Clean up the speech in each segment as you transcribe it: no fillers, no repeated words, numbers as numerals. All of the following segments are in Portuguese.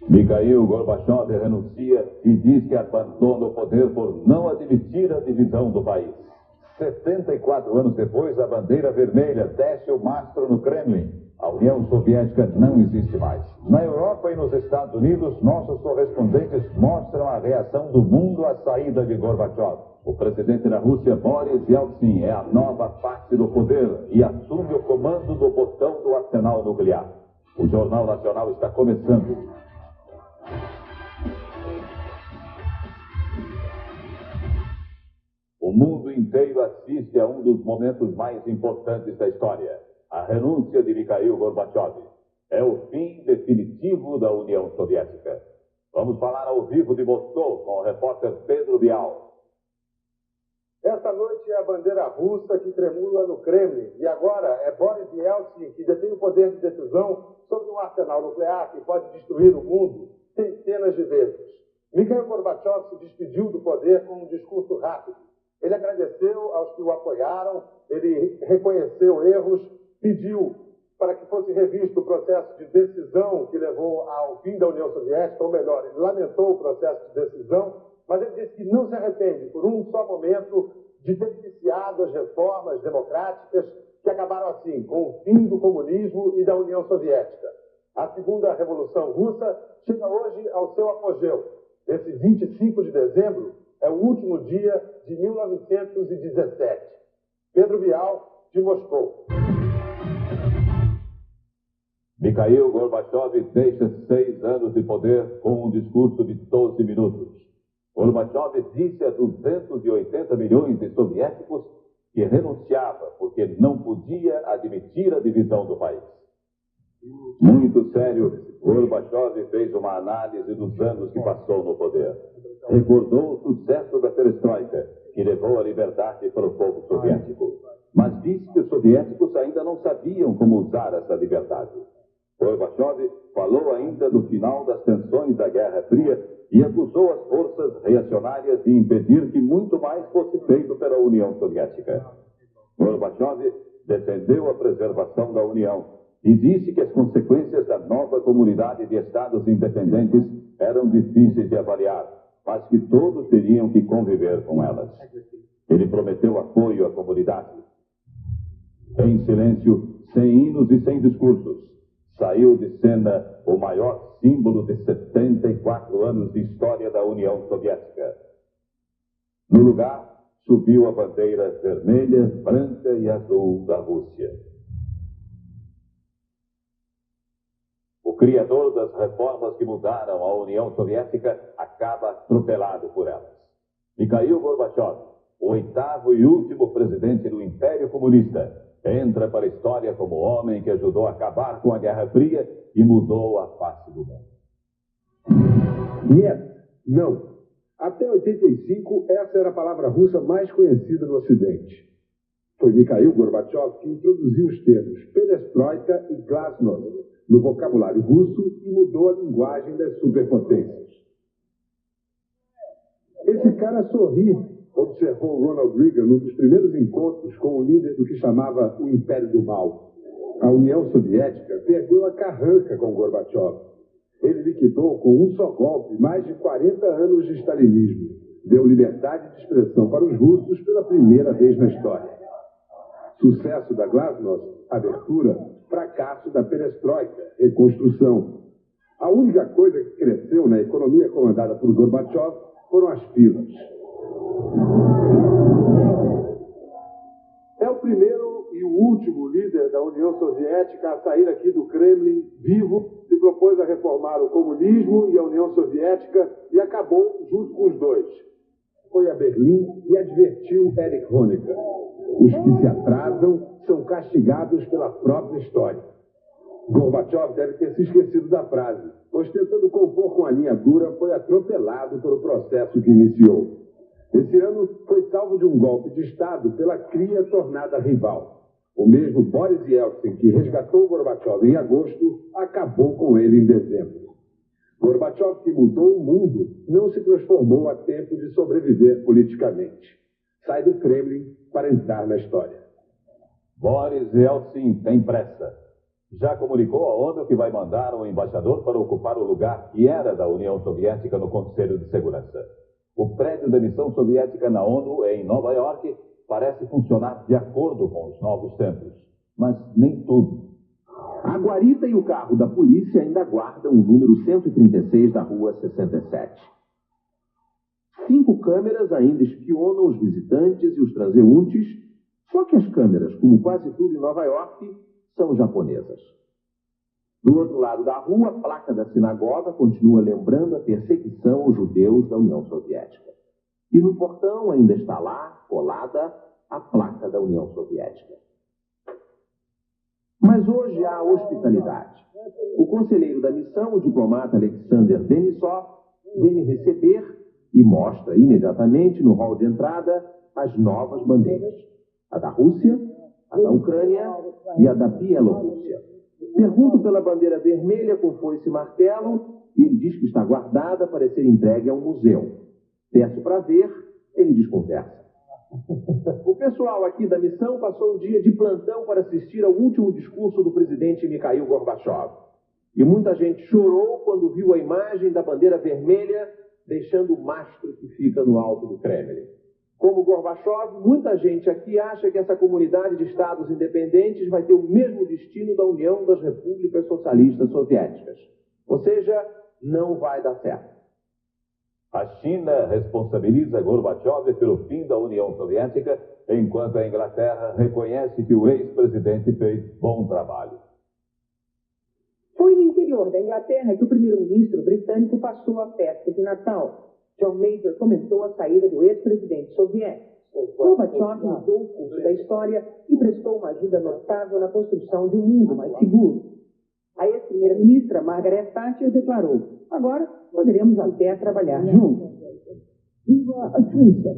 Mikhail Gorbachev renuncia e diz que abandona o poder por não admitir a divisão do país. 74 anos depois, a bandeira vermelha desce o mastro no Kremlin. A União Soviética não existe mais. Na Europa e nos Estados Unidos, nossos correspondentes mostram a reação do mundo à saída de Gorbachev. O presidente da Rússia, Boris Yeltsin, é a nova face do poder e assume o comando do botão do arsenal nuclear. O Jornal Nacional está começando. O mundo inteiro assiste a um dos momentos mais importantes da história. A renúncia de Mikhail Gorbachev. É o fim definitivo da União Soviética. Vamos falar ao vivo de Moscou com o repórter Pedro Bial. Esta noite é a bandeira russa que tremula no Kremlin. E agora é Boris Yeltsin que detém o poder de decisão sobre um arsenal nuclear que pode destruir o mundo centenas de vezes. Mikhail Gorbachev se despediu do poder com um discurso rápido. Ele agradeceu aos que o apoiaram, ele reconheceu erros, pediu para que fosse revisto o processo de decisão que levou ao fim da União Soviética, ou melhor, ele lamentou o processo de decisão, mas ele disse que não se arrepende por um só momento de ter iniciado as reformas democráticas que acabaram assim, com o fim do comunismo e da União Soviética. A segunda Revolução Russa chega hoje ao seu apogeu. Esse 25 de dezembro é o último dia de 1917. Pedro Bial, de Moscou. Mikhail Gorbachev deixa 6 anos de poder com um discurso de 12 minutos. Gorbachev disse a 280 milhões de soviéticos que renunciava porque não podia admitir a divisão do país. Muito sério, Gorbachev fez uma análise dos anos que passou no poder. Recordou o sucesso da perestroika, que levou a liberdade para o povo soviético. Mas disse que os soviéticos ainda não sabiam como usar essa liberdade. Gorbachev falou ainda do final das tensões da Guerra Fria e acusou as forças reacionárias de impedir que muito mais fosse feito pela União Soviética. Gorbachev defendeu a preservação da União e disse que as consequências da nova comunidade de estados independentes eram difíceis de avaliar, mas que todos teriam que conviver com elas. Ele prometeu apoio à comunidade. Em silêncio, sem hinos e sem discursos, saiu de cena o maior símbolo de 74 anos de história da União Soviética. No lugar, subiu a bandeira vermelha, branca e azul da Rússia. O criador das reformas que mudaram a União Soviética acaba atropelado por elas. Mikhail Gorbachev, o 8º e último presidente do Império Comunista, entra para a história como homem que ajudou a acabar com a Guerra Fria e mudou a face do mundo. Niet, não. Até 85, essa era a palavra russa mais conhecida no Ocidente. Foi Mikhail Gorbachev que introduziu os termos perestroika e glasnost no vocabulário russo e mudou a linguagem das superpotências. Esse cara sorri, observou Ronald Reagan num dos primeiros encontros com o líder do que chamava o Império do Mal. A União Soviética perdeu a carranca com Gorbachev. Ele liquidou com um só golpe mais de 40 anos de stalinismo. Deu liberdade de expressão para os russos pela primeira vez na história. Sucesso da glasnost, abertura, fracasso da perestroika, reconstrução. A única coisa que cresceu na economia comandada por Gorbachev foram as filas. É o primeiro e o último líder da União Soviética a sair aqui do Kremlin vivo, se propôs a reformar o comunismo e a União Soviética e acabou junto com os dois. Foi a Berlim e advertiu Erich Honecker. Os que se atrasam são castigados pela própria história. Gorbachev deve ter se esquecido da frase, pois tentando compor com a linha dura, foi atropelado pelo processo que iniciou. Esse ano foi salvo de um golpe de Estado pela cria tornada rival. O mesmo Boris Yeltsin, que resgatou Gorbachev em agosto, acabou com ele em dezembro. Gorbachev, que mudou o mundo, não se transformou a tempo de sobreviver politicamente. Sai do Kremlin para entrar na história. Boris Yeltsin tem pressa. já comunicou à ONU que vai mandar um embaixador para ocupar o lugar que era da União Soviética no Conselho de Segurança. O prédio da missão soviética na ONU, em Nova York, parece funcionar de acordo com os novos tempos. Mas nem tudo. A guarita e o carro da polícia ainda guardam o número 136 da Rua 67. 5 câmeras ainda espionam os visitantes e os transeuntes, só que as câmeras, como quase tudo em Nova York, são japonesas. Do outro lado da rua, a placa da sinagoga continua lembrando a perseguição aos judeus da União Soviética. E no portão ainda está lá, colada, a placa da União Soviética. Mas hoje há hospitalidade. O conselheiro da missão, o diplomata Alexander Denisov, vem me receber e mostra imediatamente no hall de entrada as novas bandeiras. A da Rússia, a da Ucrânia e a da Bielorrússia. Pergunto pela bandeira vermelha com foice e martelo e ele diz que está guardada para ser entregue ao museu. Peço para ver, ele desconversa. O pessoal aqui da missão passou o dia de plantão para assistir ao último discurso do presidente Mikhail Gorbachev. E muita gente chorou quando viu a imagem da bandeira vermelha deixando o mastro que fica no alto do Kremlin. Como Gorbachev, muita gente aqui acha que essa comunidade de estados independentes vai ter o mesmo destino da União das Repúblicas Socialistas Soviéticas. Ou seja, não vai dar certo. A China responsabiliza Gorbachev pelo fim da União Soviética, enquanto a Inglaterra reconhece que o ex-presidente fez bom trabalho. Foi no interior da Inglaterra que o primeiro-ministro britânico passou a festa de Natal. John Major comentou a saída do ex-presidente soviético. Gorbachev mudou o curso da história e prestou uma ajuda notável na construção de um mundo mais seguro. A ex-primeira-ministra Margaret Thatcher declarou: agora poderemos até trabalhar juntos. Viva a Suíça!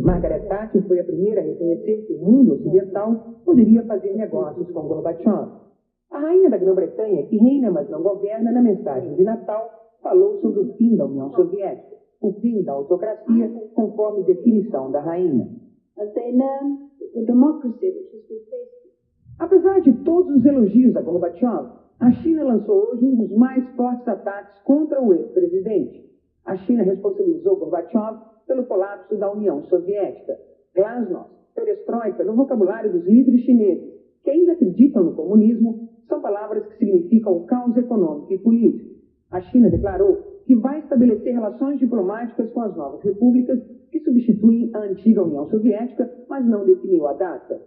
Margaret Thatcher foi a primeira a reconhecer que o mundo ocidental poderia fazer negócios com Gorbachev. A rainha da Grã-Bretanha, que reina mas não governa, na mensagem de Natal, falou sobre o fim da União Soviética, o fim da autocracia, conforme definição da rainha. Apesar de todos os elogios a Gorbachev, a China lançou hoje um dos mais fortes ataques contra o ex-presidente. A China responsabilizou Gorbachev pelo colapso da União Soviética. Glasnost, perestroika, no vocabulário dos líderes chineses, que ainda acreditam no comunismo, são palavras que significam o caos econômico e político. A China declarou que vai estabelecer relações diplomáticas com as novas repúblicas que substituem a antiga União Soviética, mas não definiu a data.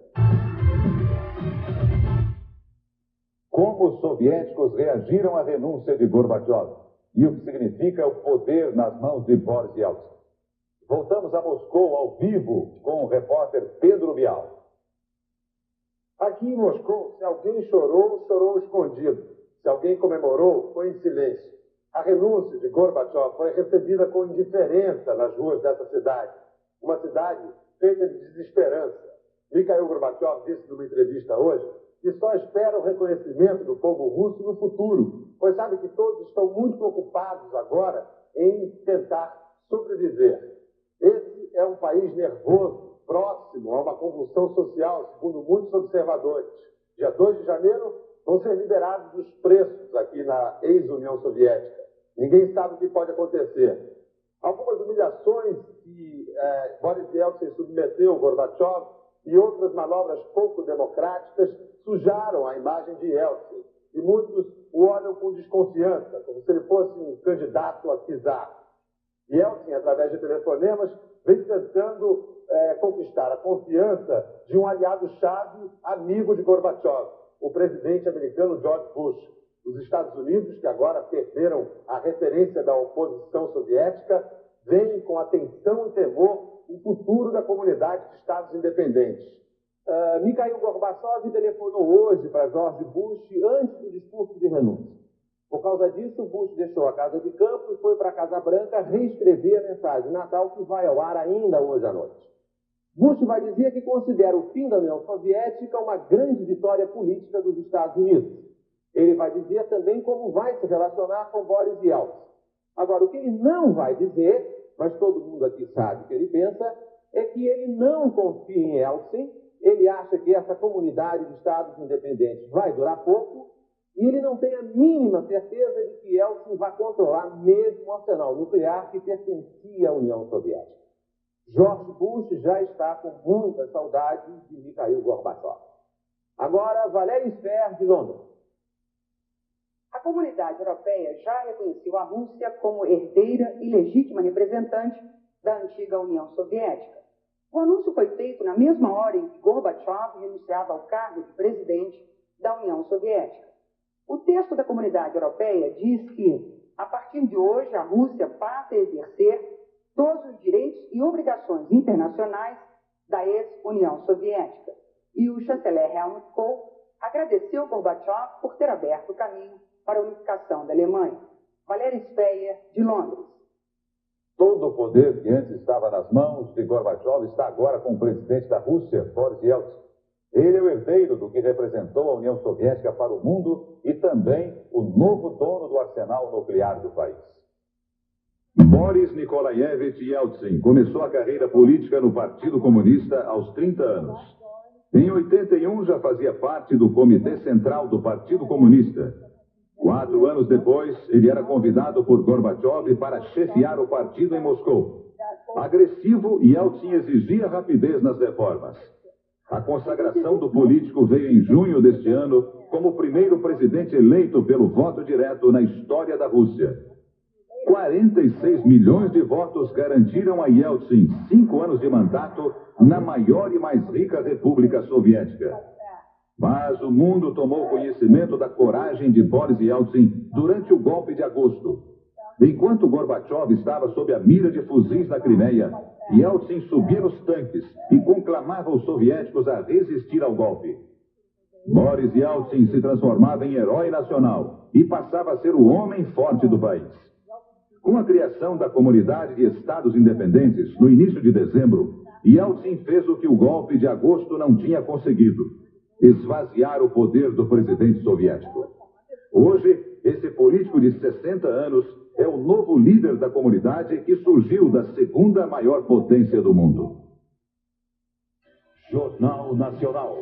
Como os soviéticos reagiram à renúncia de Gorbachev e o que significa o poder nas mãos de Boris Yeltsin. Voltamos a Moscou ao vivo com o repórter Pedro Bial. Aqui em Moscou, se alguém chorou, chorou escondido. Se alguém comemorou, foi em silêncio. A renúncia de Gorbachev foi recebida com indiferença nas ruas dessa cidade. Uma cidade feita de desesperança. Mikhail Gorbachev disse numa entrevista hoje que só espera o reconhecimento do povo russo no futuro, pois sabe que todos estão muito preocupados agora em tentar sobreviver. Esse é um país nervoso, próximo a uma convulsão social, segundo muitos observadores. Dia 2 de janeiro vão ser liberados os preços aqui na ex-União Soviética. Ninguém sabe o que pode acontecer. Algumas humilhações que Boris Yeltsin submeteu Gorbachev e outras manobras pouco democráticas sujaram a imagem de Yeltsin. E muitos o olham com desconfiança, como se ele fosse um candidato a czar. Yeltsin, através de telefonemas, vem tentando conquistar a confiança de um aliado-chave amigo de Gorbachev, o presidente americano George Bush. Os Estados Unidos, que agora perderam a referência da oposição soviética, veem com atenção e temor o futuro da comunidade de Estados independentes. Mikhail Gorbachev telefonou hoje para George Bush antes do discurso de renúncia. Por causa disso, Bush deixou a Casa de Campo e foi para a Casa Branca reescrever a mensagem de Natal que vai ao ar ainda hoje à noite. Bush vai dizer que considera o fim da União Soviética uma grande vitória política dos Estados Unidos. Ele vai dizer também como vai se relacionar com Boris Yeltsin. Agora, o que ele não vai dizer, mas todo mundo aqui sabe o que ele pensa, é que ele não confia em Yeltsin, ele acha que essa comunidade de Estados independentes vai durar pouco E ele não tem a mínima certeza de que Yeltsin vai controlar mesmo o arsenal nuclear que pertencia à União Soviética. George Bush já está com muita saudade de Mikhail Gorbachev. Agora, Valéria Sfer, de Londres. A comunidade europeia já reconheceu a Rússia como herdeira e legítima representante da antiga União Soviética. O anúncio foi feito na mesma hora em que Gorbachev renunciava ao cargo de presidente da União Soviética. O texto da comunidade europeia diz que, a partir de hoje, a Rússia passa a exercer todos os direitos e obrigações internacionais da ex-União Soviética. E o chanceler Helmut Kohl agradeceu Gorbachev por ter aberto o caminho para a unificação da Alemanha. Valéria Speyer, de Londres. Todo o poder que antes estava nas mãos de Gorbachev está agora com o presidente da Rússia, Boris Yeltsin. Ele é o herdeiro do que representou a União Soviética para o mundo e também o novo dono do arsenal nuclear do país. Boris Nikolaevich Yeltsin começou a carreira política no Partido Comunista aos 30 anos. Em 81 já fazia parte do Comitê Central do Partido Comunista. 4 anos depois, ele era convidado por Gorbachev para chefiar o partido em Moscou. Agressivo, Yeltsin exigia rapidez nas reformas. A consagração do político veio em junho deste ano como o primeiro presidente eleito pelo voto direto na história da Rússia. 46 milhões de votos garantiram a Yeltsin 5 anos de mandato na maior e mais rica república soviética. Mas o mundo tomou conhecimento da coragem de Boris Yeltsin durante o golpe de agosto. Enquanto Gorbachev estava sob a mira de fuzis na Crimeia, Yeltsin subia nos tanques e conclamava os soviéticos a resistir ao golpe. Boris Yeltsin se transformava em herói nacional e passava a ser o homem forte do país. Com a criação da Comunidade de Estados Independentes no início de dezembro, Yeltsin fez o que o golpe de agosto não tinha conseguido: esvaziar o poder do presidente soviético. Hoje, esse político de 60 anos é o novo líder da comunidade que surgiu da segunda maior potência do mundo. Jornal Nacional.